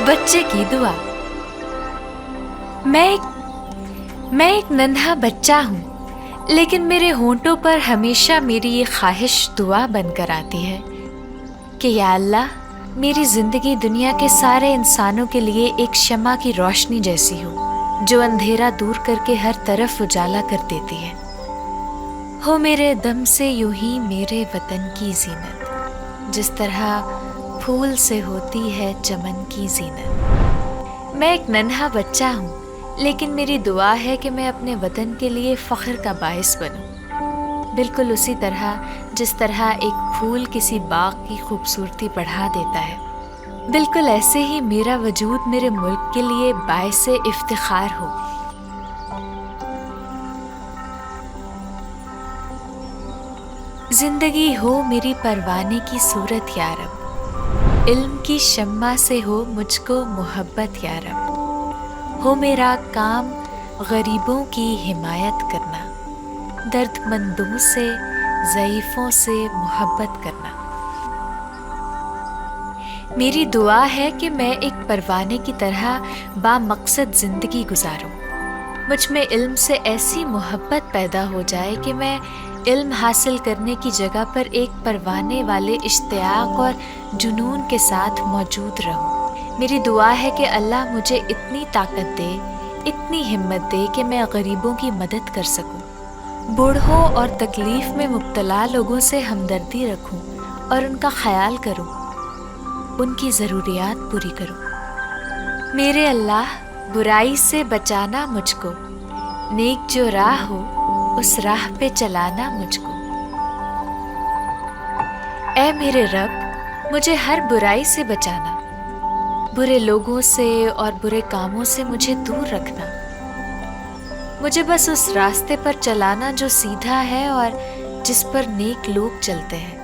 बच्चे की दुआ। मैं एक नन्हा बच्चा हूँ, लेकिन मेरे होंठों पर हमेशा मेरी ये ख्वाहिश दुआ बनकर आती है कि या अल्लाह, मेरी ज़िंदगी दुनिया के सारे इंसानों के लिए एक शम्मा की रोशनी जैसी हो, जो अंधेरा दूर करके हर तरफ उजाला कर देती है। हो मेरे दम से यूं ही मेरे वतन की जीनत, जिस तरह फूल से होती है चमन की जीनत। मैं एक नन्हा बच्चा हूँ, लेकिन मेरी दुआ है कि मैं अपने वतन के लिए फ़ख्र का बाइस बनूं, बिल्कुल उसी तरह जिस तरह एक फूल किसी बाग की खूबसूरती बढ़ा देता है। बिल्कुल ऐसे ही मेरा वजूद मेरे मुल्क के लिए बाइस इफ्तिखार हो। जिंदगी हो मेरी परवाने की सूरत या रब, इल्म की शम्मा से हो मुझको मोहब्बत या रब। हो मेरा काम गरीबों की हिमायत करना, दर्दमंदों से ज़ईफ़ों से मोहब्बत करना। मेरी दुआ है कि मैं एक परवाने की तरह बामकसद ज़िंदगी गुजारूं। मुझ में इल्म से ऐसी मोहब्बत पैदा हो जाए कि मैं इल्म हासिल करने की जगह पर एक परवाने वाले इश्तियाक और जुनून के साथ मौजूद रहूं। मेरी दुआ है कि अल्लाह मुझे इतनी ताकत दे, इतनी हिम्मत दे कि मैं गरीबों की मदद कर सकूं, बूढ़ों और तकलीफ़ में मुब्तला लोगों से हमदर्दी रखूं और उनका ख्याल करूं, उनकी ज़रूरियात पूरी करूं। मेरे अल्लाह, बुराई से बचाना मुझको, नेक जो राह हो उस राह पे चलाना मुझको। ऐ मेरे रब, मुझे हर बुराई से बचाना, बुरे लोगों से और बुरे कामों से मुझे दूर रखना। मुझे बस उस रास्ते पर चलाना जो सीधा है और जिस पर नेक लोग चलते हैं।